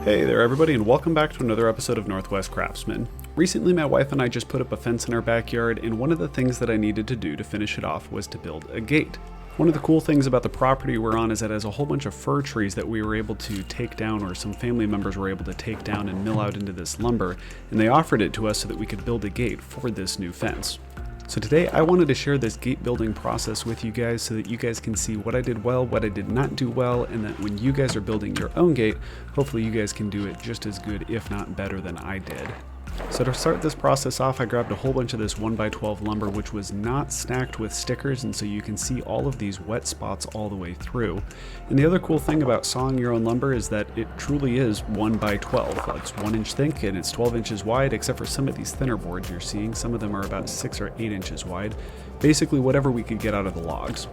Hey there everybody, and welcome back to another episode of Northwest Craftsman. Recently my wife and I just put up a fence in our backyard, and one of the things that I needed to do to finish it off was to build a gate. One of the cool things about the property we're on is that it has a whole bunch of fir trees that we were able to take down, or some family members were able to take down and mill out into this lumber, and they offered it to us so that we could build a gate for this new fence. So today I wanted to share this gate building process with you guys so that you guys can see what I did well, what I did not do well, and that when you guys are building your own gate, hopefully you guys can do it just as good, if not better, than I did. So to start this process off, I grabbed a whole bunch of this 1x12 lumber, which was not stacked with stickers, and so you can see all of these wet spots all the way through. And the other cool thing about sawing your own lumber is that it truly is 1x12. It's 1 inch thick and it's 12 inches wide, except for some of these thinner boards you're seeing. Some of them are about 6 or 8 inches wide. Basically whatever we could get out of the logs.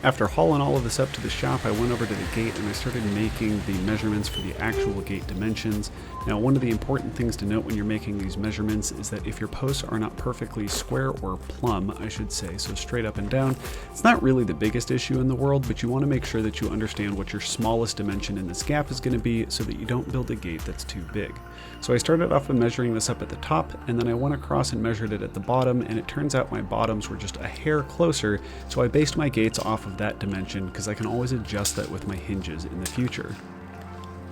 After hauling all of this up to the shop, I went over to the gate and I started making the measurements for the actual gate dimensions. Now, one of the important things to note when you're making these measurements is that if your posts are not perfectly square or plumb, I should say, so straight up and down, it's not really the biggest issue in the world, but you want to make sure that you understand what your smallest dimension in this gap is going to be so that you don't build a gate that's too big. So I started off by measuring this up at the top, and then I went across and measured it at the bottom, and it turns out my bottoms were just a hair closer, so I based my gates off of that dimension because I can always adjust that with my hinges in the future.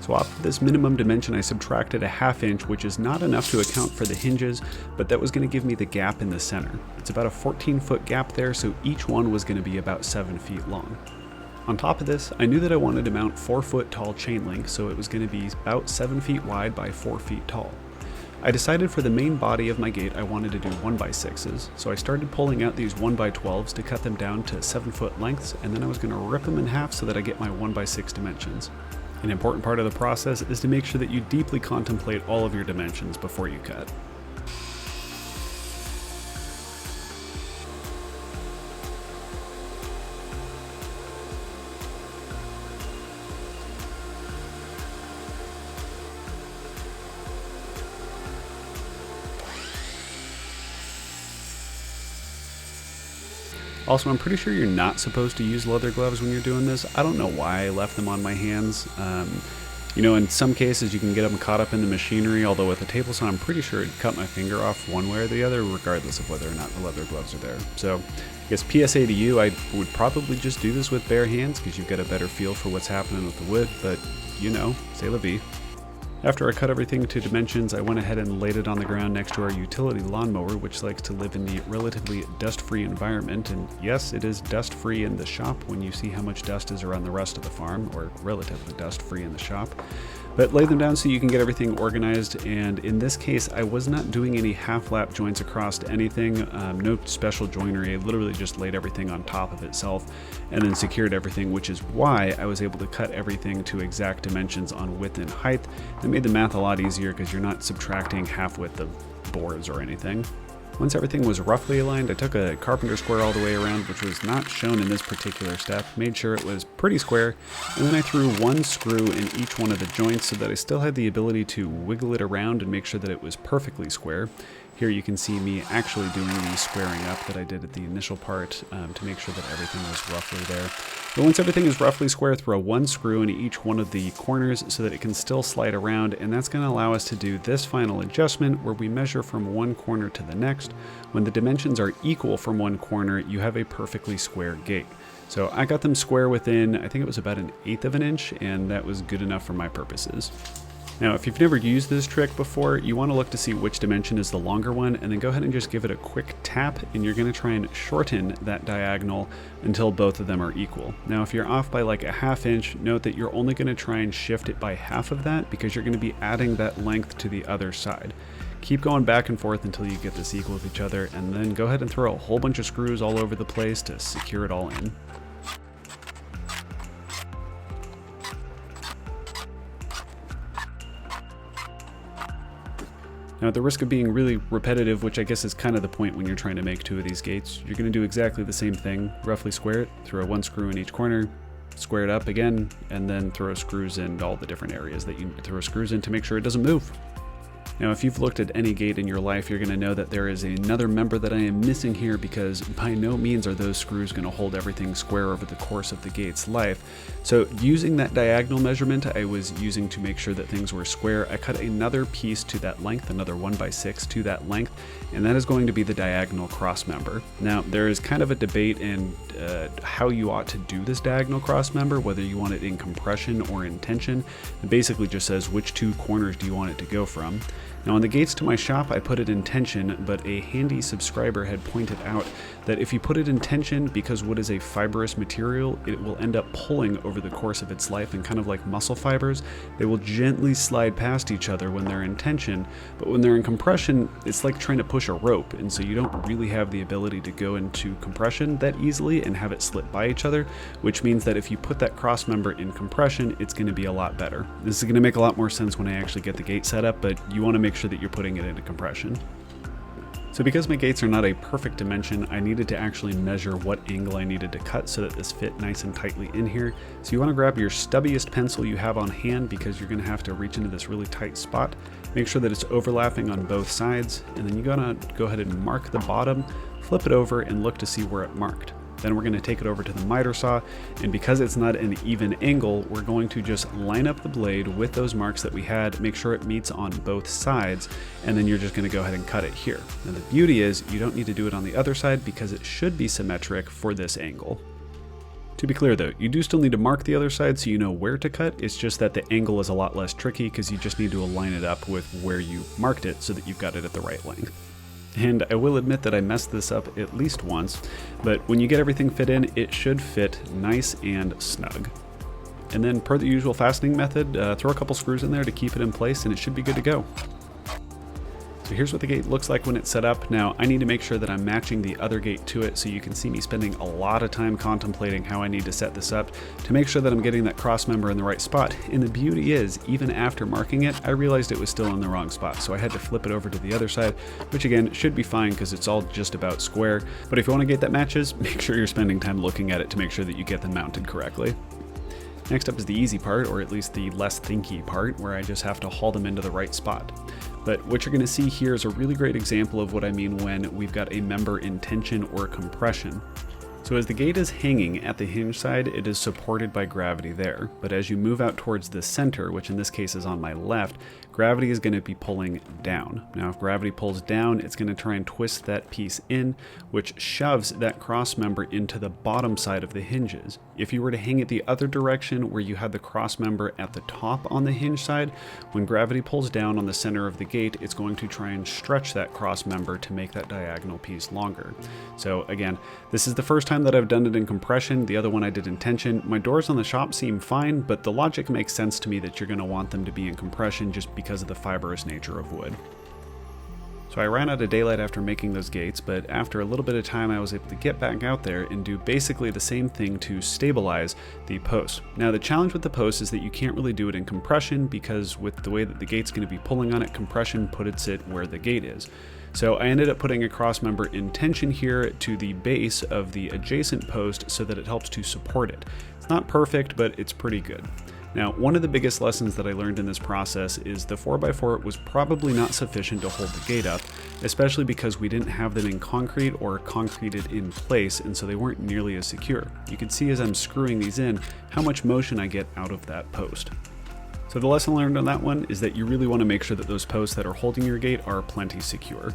So off of this minimum dimension I subtracted a 1/2 inch, which is not enough to account for the hinges, but that was going to give me the gap in the center. It's about a 14-foot gap there, so each one was going to be about 7 feet long. On top of this, I knew that I wanted to mount 4-foot tall chain link, so it was going to be about 7 feet wide by 4 feet tall. I decided for the main body of my gate I wanted to do 1x6s, so I started pulling out these 1x12s to cut them down to 7-foot lengths, and then I was going to rip them in half so that I get my 1x6 dimensions. An important part of the process is to make sure that you deeply contemplate all of your dimensions before you cut. Also, I'm pretty sure you're not supposed to use leather gloves when you're doing this. I don't know why I left them on my hands. In some cases you can get them caught up in the machinery, although with a table saw I'm pretty sure it'd cut my finger off one way or the other, regardless of whether or not the leather gloves are there. So I guess PSA to you, I would probably just do this with bare hands because you've got a better feel for what's happening with the wood, but c'est la vie. After I cut everything to dimensions, I went ahead and laid it on the ground next to our utility lawnmower, which likes to live in the relatively dust-free environment. And yes, it is dust-free in the shop when you see how much dust is around the rest of the farm, or relatively dust-free in the shop. But lay them down so you can get everything organized, and in this case I was not doing any half-lap joints across anything, no special joinery. I literally just laid everything on top of itself and then secured everything, which is why I was able to cut everything to exact dimensions on width and height. That made the math a lot easier because you're not subtracting half width of boards or anything. Once everything was roughly aligned, I took a carpenter square all the way around, which was not shown in this particular step, made sure it was pretty square, and then I threw 1 screw in each one of the joints so that I still had the ability to wiggle it around and make sure that it was perfectly square. Here you can see me actually doing the squaring up that I did at the initial part to make sure that everything was roughly there. But once everything is roughly square, throw 1 screw in each one of the corners so that it can still slide around, and that's going to allow us to do this final adjustment where we measure from one corner to the next. When the dimensions are equal from one corner, you have a perfectly square gate. So I got them square within, I think it was about 1/8 of an inch, and that was good enough for my purposes. Now, if you've never used this trick before, you want to look to see which dimension is the longer one, and then go ahead and just give it a quick tap, and you're going to try and shorten that diagonal until both of them are equal. Now, if you're off by like a 1/2 inch, note that you're only going to try and shift it by half of that because you're going to be adding that length to the other side. Keep going back and forth until you get this equal with each other, and then go ahead and throw a whole bunch of screws all over the place to secure it all in. Now, at the risk of being really repetitive, which I guess is kind of the point when you're trying to make 2 of these gates, you're going to do exactly the same thing. Roughly square it, throw 1 screw in each corner, square it up again, and then throw screws in all the different areas that you need to throw screws in to make sure it doesn't move. Now, if you've looked at any gate in your life, you're going to know that there is another member that I am missing here, because by no means are those screws going to hold everything square over the course of the gate's life. So using that diagonal measurement I was using to make sure that things were square, I cut another piece to that length, another 1x6 to that length, and that is going to be the diagonal cross member. Now, there is kind of a debate in how you ought to do this diagonal cross member, whether you want it in compression or in tension. It basically just says which two corners do you want it to go from. Now, on the gates to my shop, I put it in tension, but a handy subscriber had pointed out that if you put it in tension, because wood is a fibrous material, it will end up pulling over the course of its life, and kind of like muscle fibers, they will gently slide past each other when they're in tension, but when they're in compression, it's like trying to push a rope, and so you don't really have the ability to go into compression that easily and have it slip by each other, which means that if you put that cross member in compression, it's going to be a lot better. This is going to make a lot more sense when I actually get the gate set up, but you want to make sure that you're putting it into compression. So because my gates are not a perfect dimension, I needed to actually measure what angle I needed to cut so that this fit nice and tightly in here. So you want to grab your stubbiest pencil you have on hand, because you're going to have to reach into this really tight spot. Make sure that it's overlapping on both sides, and then you're going to go ahead and mark the bottom, flip it over, and look to see where it marked. Then we're going to take it over to the miter saw, and because it's not an even angle, we're going to just line up the blade with those marks that we had, make sure it meets on both sides, and then you're just going to go ahead and cut it here. Now the beauty is you don't need to do it on the other side, because it should be symmetric for this angle. To be clear though, you do still need to mark the other side so you know where to cut. It's just that the angle is a lot less tricky, because you just need to align it up with where you marked it so that you've got it at the right length. And I will admit that I messed this up at least once, but when you get everything fit in, it should fit nice and snug. And then per the usual fastening method, throw a couple screws in there to keep it in place, and it should be good to go. So here's what the gate looks like when it's set up. Now I need to make sure that I'm matching the other gate to it, so you can see me spending a lot of time contemplating how I need to set this up to make sure that I'm getting that cross member in the right spot. And the beauty is, even after marking it, I realized it was still in the wrong spot, so I had to flip it over to the other side, which again should be fine because it's all just about square. But if you want a gate that matches, make sure you're spending time looking at it to make sure that you get them mounted correctly. Next up is the easy part, or at least the less thinky part, where I just have to haul them into the right spot. But what you're going to see here is a really great example of what I mean when we've got a member in tension or compression. So as the gate is hanging at the hinge side, it is supported by gravity there. But as you move out towards the center, which in this case is on my left, gravity is going to be pulling down. Now if gravity pulls down, it's going to try and twist that piece in, which shoves that cross member into the bottom side of the hinges. If you were to hang it the other direction, where you had the cross member at the top on the hinge side, when gravity pulls down on the center of the gate, it's going to try and stretch that cross member to make that diagonal piece longer. So again, this is the first time that I've done it in compression. The other one I did in tension. My doors on the shop seem fine, but the logic makes sense to me that you're going to want them to be in compression just because of the fibrous nature of wood. So I ran out of daylight after making those gates, but after a little bit of time I was able to get back out there and do basically the same thing to stabilize the post. Now the challenge with the post is that you can't really do it in compression, because with the way that the gate's going to be pulling on it, compression puts it where the gate is. So I ended up putting a cross member in tension here to the base of the adjacent post so that it helps to support it. It's not perfect, but it's pretty good. Now, one of the biggest lessons that I learned in this process is the 4x4 was probably not sufficient to hold the gate up, especially because we didn't have them in concrete or concreted in place, and so they weren't nearly as secure. You can see as I'm screwing these in how much motion I get out of that post. So the lesson learned on that one is that you really want to make sure that those posts that are holding your gate are plenty secure.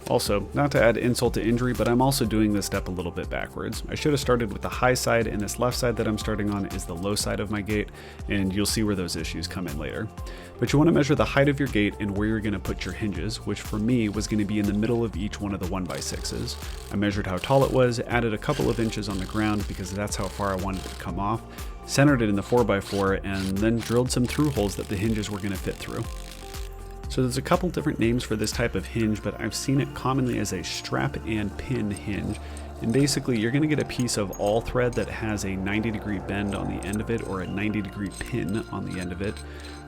Also, not to add insult to injury, but I'm also doing this step a little bit backwards. I should have started with the high side, and this left side that I'm starting on is the low side of my gate, and you'll see where those issues come in later. But you want to measure the height of your gate and where you're going to put your hinges, which for me was going to be in the middle of each one of the 1x6s. I measured how tall it was, added a couple of inches on the ground because that's how far I wanted it to come off, centered it in the 4x4, and then drilled some through holes that the hinges were going to fit through. So there's a couple different names for this type of hinge, but I've seen it commonly as a strap and pin hinge. And basically you're going to get a piece of all thread that has a 90-degree bend on the end of it, or a 90-degree pin on the end of it.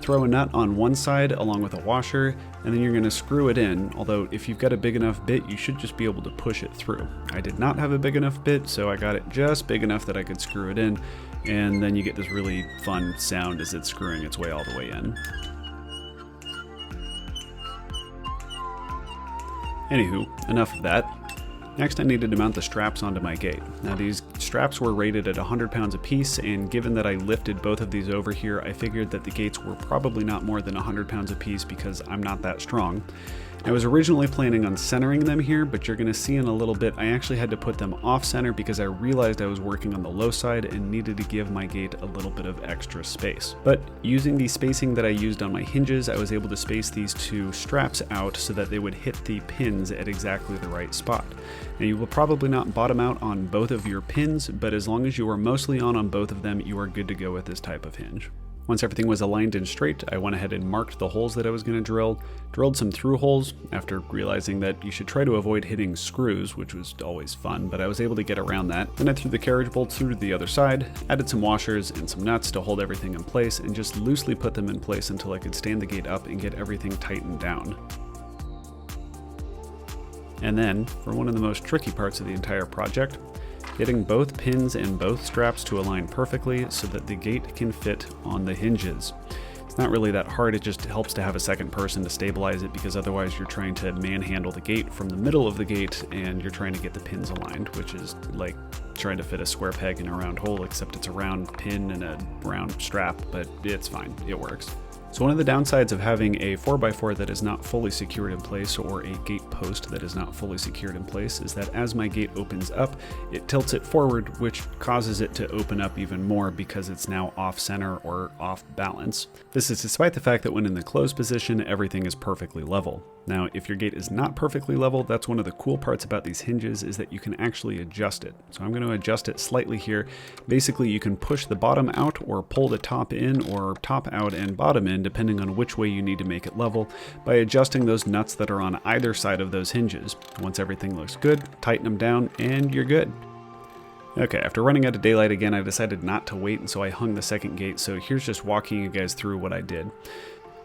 Throw a nut on one side along with a washer, and then you're going to screw it in, although if you've got a big enough bit, you should just be able to push it through. I did not have a big enough bit, so I got it just big enough that I could screw it in, and then you get this really fun sound as it's screwing its way all the way in. Anywho, enough of that. Next, I needed to mount the straps onto my gate. Now these straps were rated at 100 pounds a piece, and given that I lifted both of these over here, I figured that the gates were probably not more than 100 pounds a piece because I'm not that strong. I was originally planning on centering them here, but you're going to see in a little bit I actually had to put them off center because I realized I was working on the low side and needed to give my gate a little bit of extra space. But using the spacing that I used on my hinges, I was able to space these two straps out so that they would hit the pins at exactly the right spot. Now you will probably not bottom out on both of your pins, but as long as you are mostly on both of them, you are good to go with this type of hinge. Once everything was aligned and straight, I went ahead and marked the holes that I was going to drill, drilled some through holes after realizing that you should try to avoid hitting screws, which was always fun, but I was able to get around that. Then I threw the carriage bolts through to the other side, added some washers and some nuts to hold everything in place, and just loosely put them in place until I could stand the gate up and get everything tightened down. And then, for one of the most tricky parts of the entire project, getting both pins and both straps to align perfectly so that the gate can fit on the hinges. It's not really that hard, it just helps to have a second person to stabilize it because otherwise you're trying to manhandle the gate from the middle of the gate and you're trying to get the pins aligned, which is like trying to fit a square peg in a round hole, except it's a round pin and a round strap, but it's fine, it works. So one of the downsides of having a 4x4 that is not fully secured in place or a gate post that is not fully secured in place is that as my gate opens up, it tilts it forward, which causes it to open up even more because it's now off center or off balance. This is despite the fact that when in the closed position, everything is perfectly level. Now, if your gate is not perfectly level, that's one of the cool parts about these hinges is that you can actually adjust it. So I'm going to adjust it slightly here. Basically, you can push the bottom out or pull the top in or top out and bottom in, depending on which way you need to make it level, by adjusting those nuts that are on either side of those hinges. Once everything looks good, tighten them down and you're good. Okay, after running out of daylight again, I decided not to wait, and so I hung the second gate, so here's just walking you guys through what I did.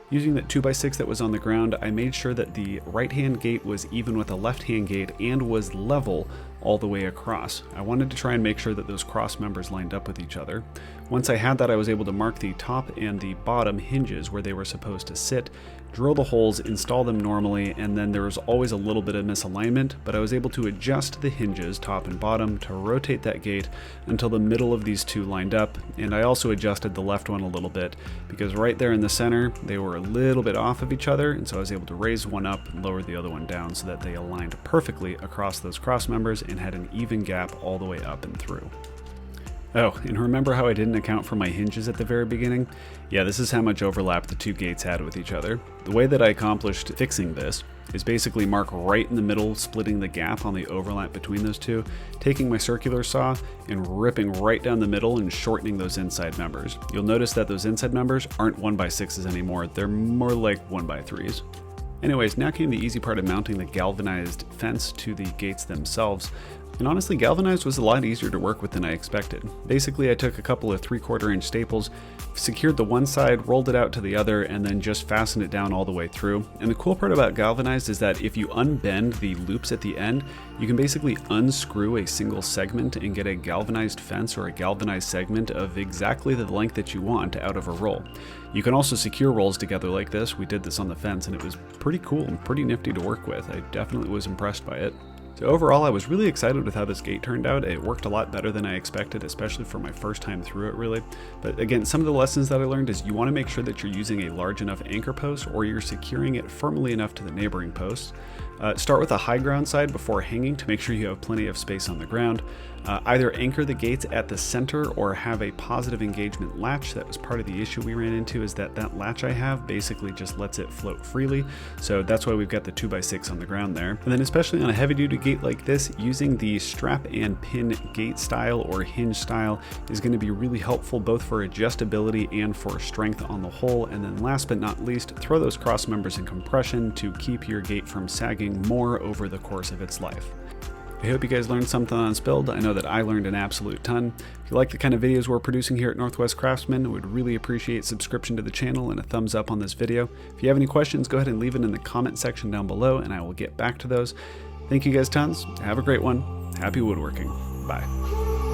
Using that 2x6 that was on the ground, I made sure that the right-hand gate was even with the left-hand gate and was level all the way across. I wanted to try and make sure that those cross members lined up with each other. Once I had that, I was able to mark the top and the bottom hinges where they were supposed to sit, drill the holes, install them normally, and then there was always a little bit of misalignment, but I was able to adjust the hinges, top and bottom, to rotate that gate until the middle of these two lined up, and I also adjusted the left one a little bit, because right there in the center, they were a little bit off of each other, and so I was able to raise one up and lower the other one down so that they aligned perfectly across those cross members and had an even gap all the way up and through. Oh, and remember how I didn't account for my hinges at the very beginning? Yeah, this is how much overlap the two gates had with each other. The way that I accomplished fixing this is basically mark right in the middle, splitting the gap on the overlap between those two, taking my circular saw and ripping right down the middle and shortening those inside members. You'll notice that those inside members aren't 1x6s anymore, they're more like 1x3s. Anyways, now came the easy part of mounting the galvanized fence to the gates themselves. And honestly, galvanized was a lot easier to work with than I expected. Basically, I took a couple of 3/4 inch staples, secured the one side, rolled it out to the other, and then just fastened it down all the way through. And the cool part about galvanized is that if you unbend the loops at the end, you can basically unscrew a single segment and get a galvanized fence or a galvanized segment of exactly the length that you want out of a roll. You can also secure rolls together like this. We did this on the fence and it was pretty cool and pretty nifty to work with. I definitely was impressed by it. So overall, I was really excited with how this gate turned out. It worked a lot better than I expected, especially for my first time through it, really. But again, some of the lessons that I learned is you want to make sure that you're using a large enough anchor post or you're securing it firmly enough to the neighboring posts. Start with a high ground side before hanging to make sure you have plenty of space on the ground. Either anchor the gates at the center or have a positive engagement latch. That was part of the issue we ran into, is that latch I have basically just lets it float freely. So that's why we've got the 2x6 on the ground there. And then especially on a heavy duty gate like this, using the strap and pin gate style or hinge style is going to be really helpful both for adjustability and for strength on the whole. And then last but not least, throw those cross members in compression to keep your gate from sagging more over the course of its life. I hope you guys learned something on Spilled. I know that I learned an absolute ton. If you like the kind of videos we're producing here at Northwest Craftsman, I would really appreciate subscription to the channel and a thumbs up on this video. If you have any questions, go ahead and leave it in the comment section down below and I will get back to those. Thank you guys tons. Have a great one. Happy woodworking. Bye.